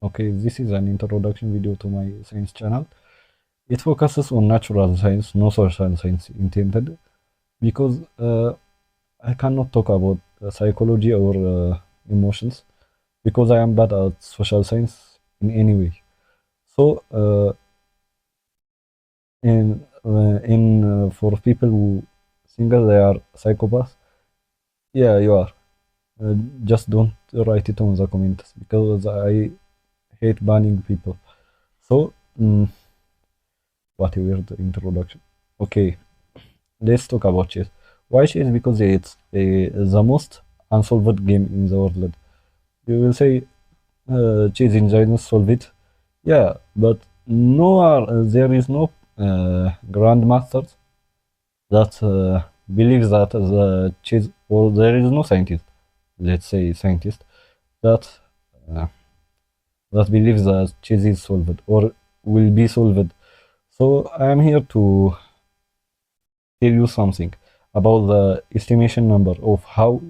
Okay, this is an introduction video to my science channel. It focuses on natural science, no social science intended, because I cannot talk about psychology or emotions, because I am bad at social science in any way. So, for people who think they are psychopaths, yeah, you are. Uh, just don't write it on the comments because I hate banning people. So, what a weird introduction. Okay, let's talk about chess. Why chess? Because it's the most unsolved game in the world. You will say chess engines solve it. Yeah, but there is no grandmasters that believes that the chess, or there is no scientist, let's say scientist, that uh, that believes that chess is solved or will be solved. So I am here to tell you something about the estimation number of how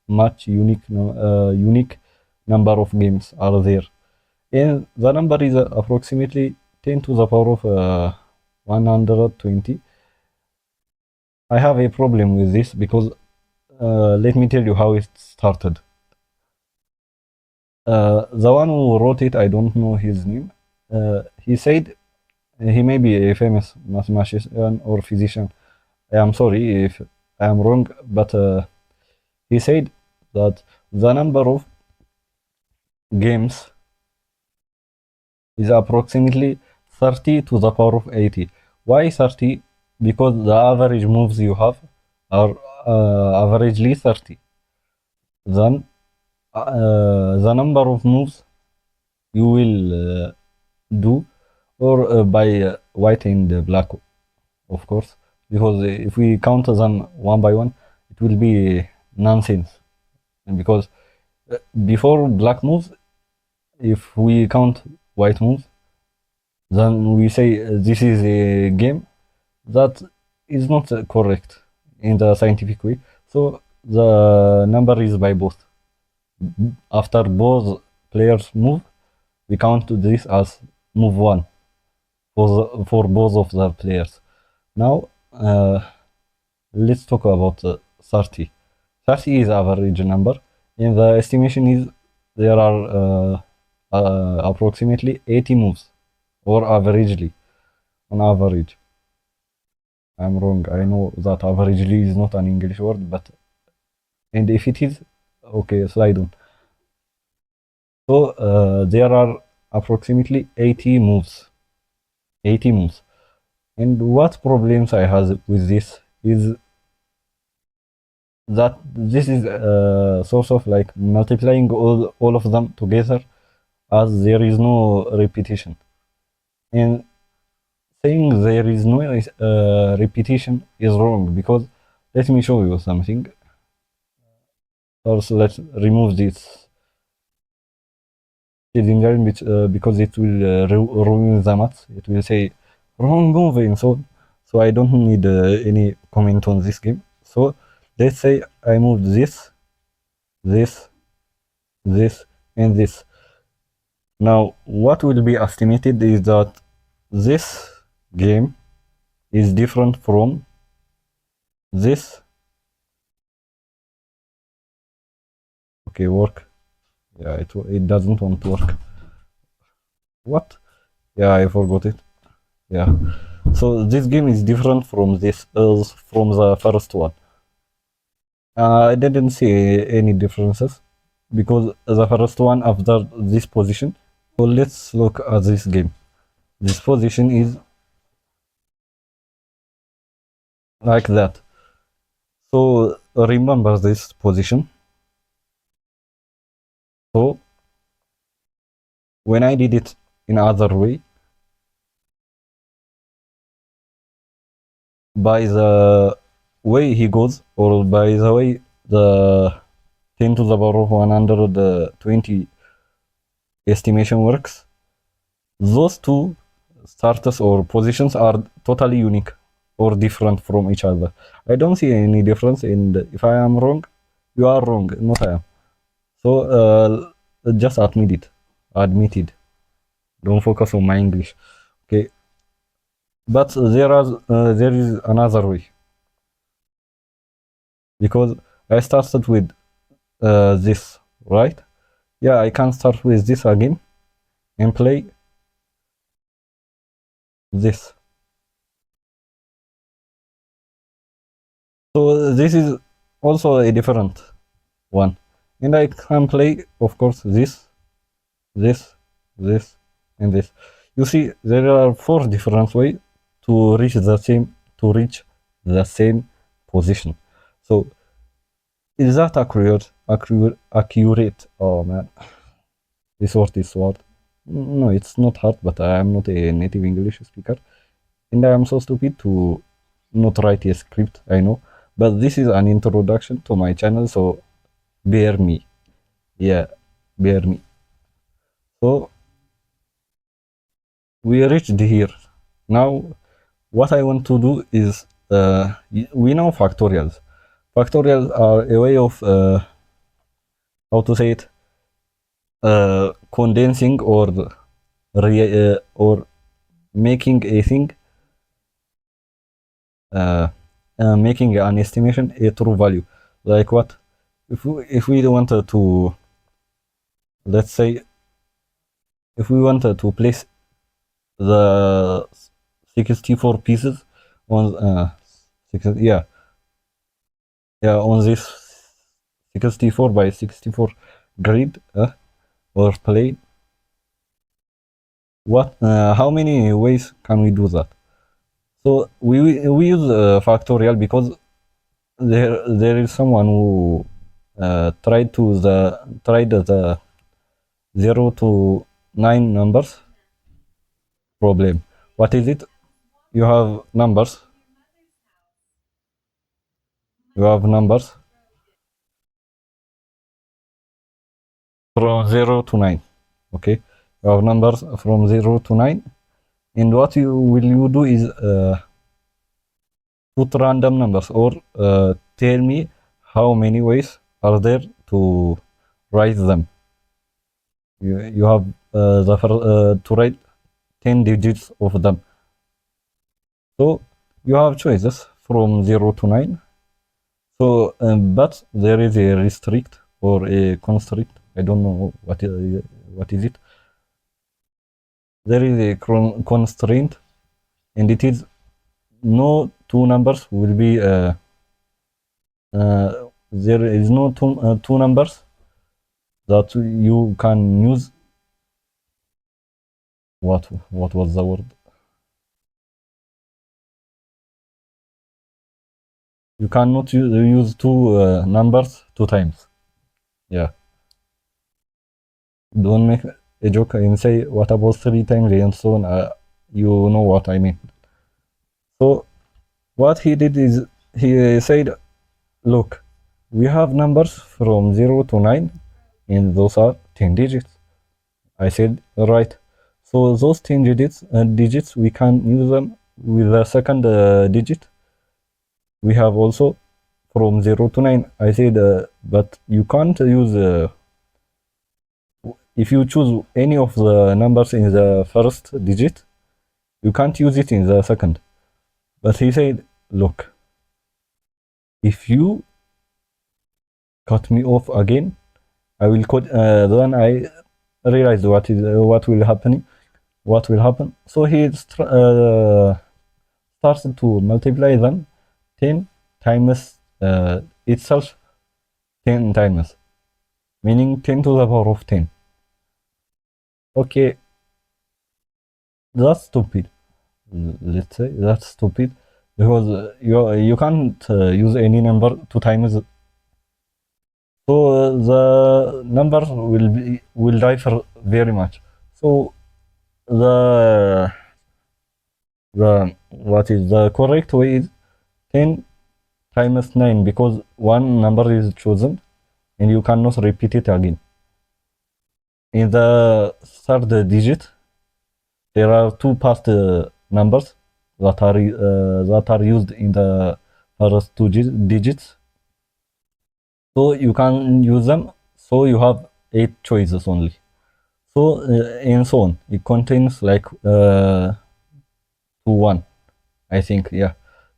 much unique number of games are there, and the number is approximately 10 to the power of 120. I have a problem with this because let me tell you how it started. The one who wrote it, I don't know his name. He said he may be a famous mathematician or physician. I am sorry if I am wrong, but he said that the number of games is approximately 30 to the power of 80. Why 30? Because the average moves you have are averagely 30. Then the number of moves you will do, or by white and black, of course, because if we count them one by one, it will be nonsense. And because before black moves, if we count white moves, then we say this is a game that is not correct in the scientific way. So the number is by both. After both players move, we count this as move one for both of the players. Now let's talk about 30. 30 is average number, and the estimation is there are approximately 80 moves, or averagely, on average. I'm wrong. I know that averagely is not an English word, but and if it is, okay, slide on. So there are approximately 80 moves. 80 moves. And what problems I have with this is that this is a source of like multiplying all of them together as there is no repetition. And saying there is no repetition is wrong because let me show you something. First, let's remove this shading line because it will ruin the math. It will say wrong move and so on. So I don't need any comment on this game. So let's say I moved this, this, this, and this. Now, what will be estimated is that this game is different from this. Okay, work. Yeah, it doesn't want to work. What? Yeah, I forgot it. Yeah. So this game is different from from the first one. I didn't see any differences because the first one after this position. So let's look at this game. This position is like that. So remember this position. So when I did it in other way, by the way he goes, or by the way the 10 to the power of 120 estimation works, those two starters or positions are totally unique or different from each other. I don't see any difference, and if I am wrong, you are wrong, not I am. So just admit it. Admitted. Don't focus on my English. Okay. But there is another way, because I started with this, right? Yeah, I can start with this again and play this. So this is also a different one. And I can play, of course, this, this, this, and this. You see, there are 4 different ways to reach the same position. So is that accurate? Oh man, this word is hard. No, it's not hard, but I am not a native English speaker, and I am so stupid to not write a script. I know, but this is an introduction to my channel, so bear me. Yeah, bear me. So we reached here. Now, what I want to do is, we know factorials. Factorials are a way of, how to say it, condensing or making a thing, making an estimation a true value. Like what? If we wanted to, let's say, if we wanted to place the 64 pieces on, yeah, on this 64 by 64 grid, or plane, how many ways can we do that? So we use factorial because there is someone who tried the 0 to 9 numbers problem. What is it? You have numbers. You have numbers from 0 to 9. Okay, you have numbers from 0 to 9, and what you do is, put random numbers, or tell me how many ways are there to write them. You have to write 10 digits of them. So you have choices from 0 to 9. So, but there is a restrict or a constrict. I don't know what is it. There is a constraint, and it is no 2 numbers will be, there is no 2 numbers that you can use. What was the word? You cannot use 2 numbers 2 times. Yeah. Don't make a joke and say what about 3 times and so on. You know what I mean. So what he did is, he said, look, we have numbers from 0 to 9, and those are 10 digits. I said, right. So those 10 digits, we can use them with the second digit. We have also from 0 to 9. I said, but you can't use, if you choose any of the numbers in the first digit, you can't use it in the second. But he said, look, if you cut me off again, I will cut. Then I realized what will happen. What will happen? So he started to multiply them 10 times itself 10 times, meaning 10 to the power of 10. Okay, that's stupid. Let's say that's stupid, because you can't use any number 2 times. So the numbers will differ very much. So the what is the correct way is 10 times 9, because one number is chosen and you cannot repeat it again. In the third digit, there are 2 past numbers that are used in the first 2 digits. So you can use them. So you have 8 choices only. So and so on. It contains like to 1, I think, yeah.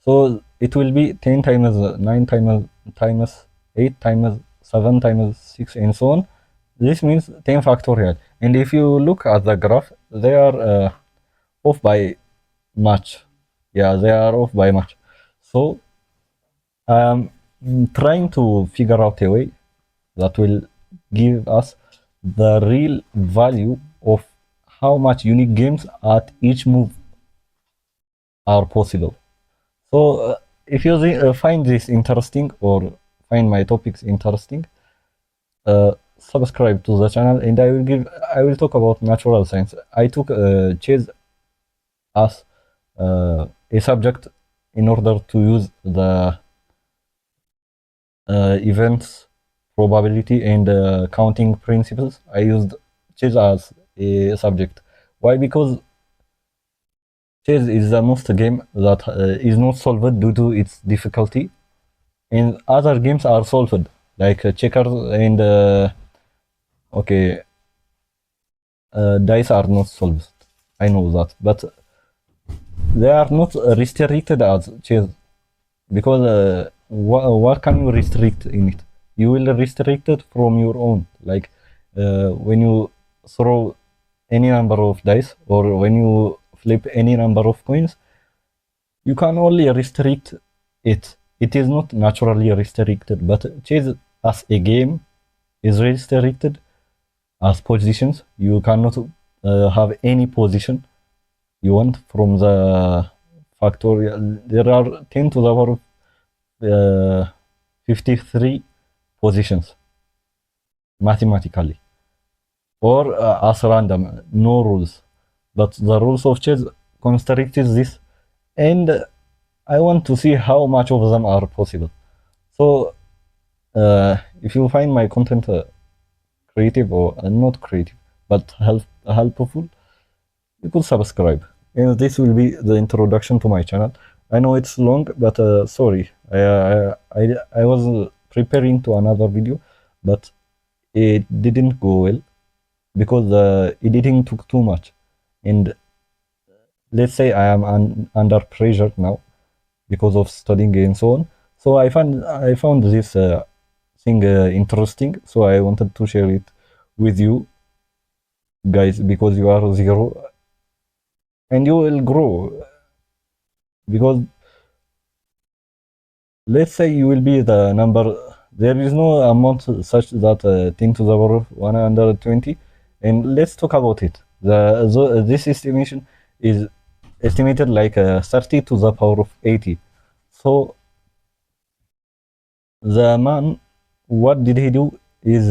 So it will be 10 times 9 times 8 times 7 times 6 and so on. This means 10 factorial. And if you look at the graph, they are off by much. Yeah, they are off by much. So I'm trying to figure out a way that will give us the real value of how much unique games at each move are possible. So if you find this interesting or find my topics interesting, subscribe to the channel, and I will talk about natural science. I took chess as a subject in order to use the events probability and counting principles. I used chess as a subject. Why? Because chess is the most game that is not solved due to its difficulty, and other games are solved like checkers and okay, dice are not solved. I know that, but they are not restricted as chess because what can you restrict in it? You will restrict it from your own, like when you throw any number of dice or when you flip any number of coins, you can only restrict it. It is not naturally restricted, but chess as a game is restricted as positions. You cannot have any position you want from the factorial. There are 10 to the power of 53 positions mathematically, or as random, no rules. But the rules of chess constricted this, and I want to see how much of them are possible. So if you find my content creative or not creative but helpful, you could subscribe. And this will be the introduction to my channel. I know it's long, but sorry, I was preparing to another video, but it didn't go well because the editing took too much. And let's say I am under pressure now because of studying and so on. So I found this thing interesting, so I wanted to share it with you guys because you are zero and you will grow. Because let's say you will be the number, there is no amount such that 10 to the power of 120, and let's talk about it. This estimation is estimated like 30 to the power of 80. So the man, what did he do is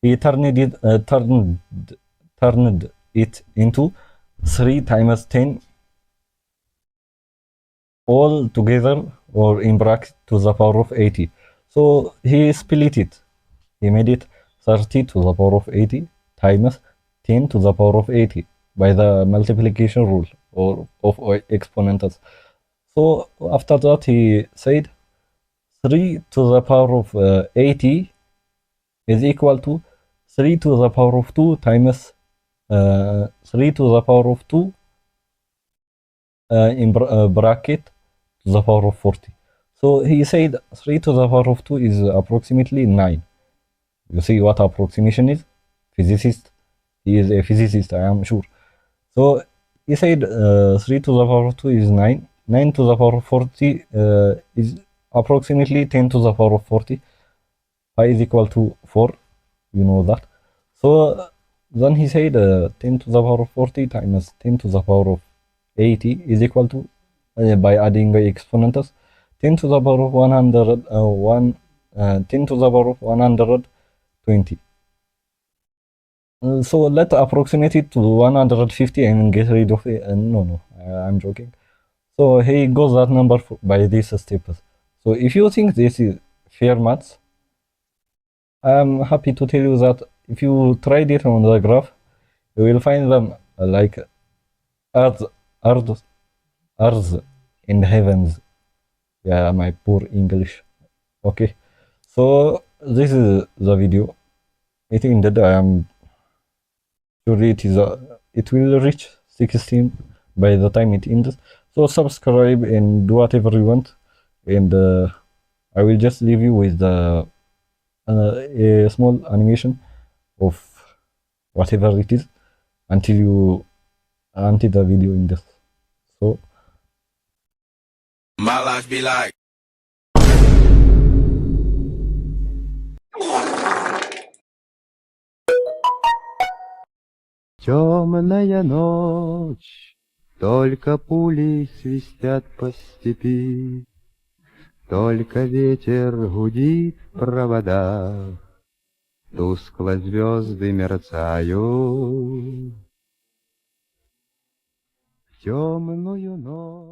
he turned it into 3 times 10 all together, or in bracket to the power of 80. So he split it. He made it 30 to the power of 80 times 10 to the power of 80 by the multiplication rule or of exponents. So after that he said 3 to the power of 80 is equal to 3 to the power of 2 times 3 to the power of 2 in bracket to the power of 40. So he said 3 to the power of 2 is approximately 9. You see what approximation is? Physicist. He is a physicist, I am sure. So he said 3 to the power of 2 is 9. 9 to the power of 40 is approximately 10 to the power of 40. Pi is equal to 4. You know that. So then he said 10 to the power of 40 times 10 to the power of 80 is equal to, by adding the exponents, 10 to the power of 10 to the power of 120. So let's approximate it to 150 and get rid of it. No, I'm joking. So he goes that number by these steps. So if you think this is fair maths, I'm happy to tell you that if you tried it on the graph, you will find them like earth, earth in heavens. Yeah, my poor English. Okay, so this is the video. I think that I am Surely it will reach 16 by the time it ends. So subscribe and do whatever you want, and I will just leave you with a small animation of whatever it is until the video ends. So My life be like. Темная ночь, только пули свистят по степи, только ветер гудит в проводах, тускло звезды мерцают. В темную ночь.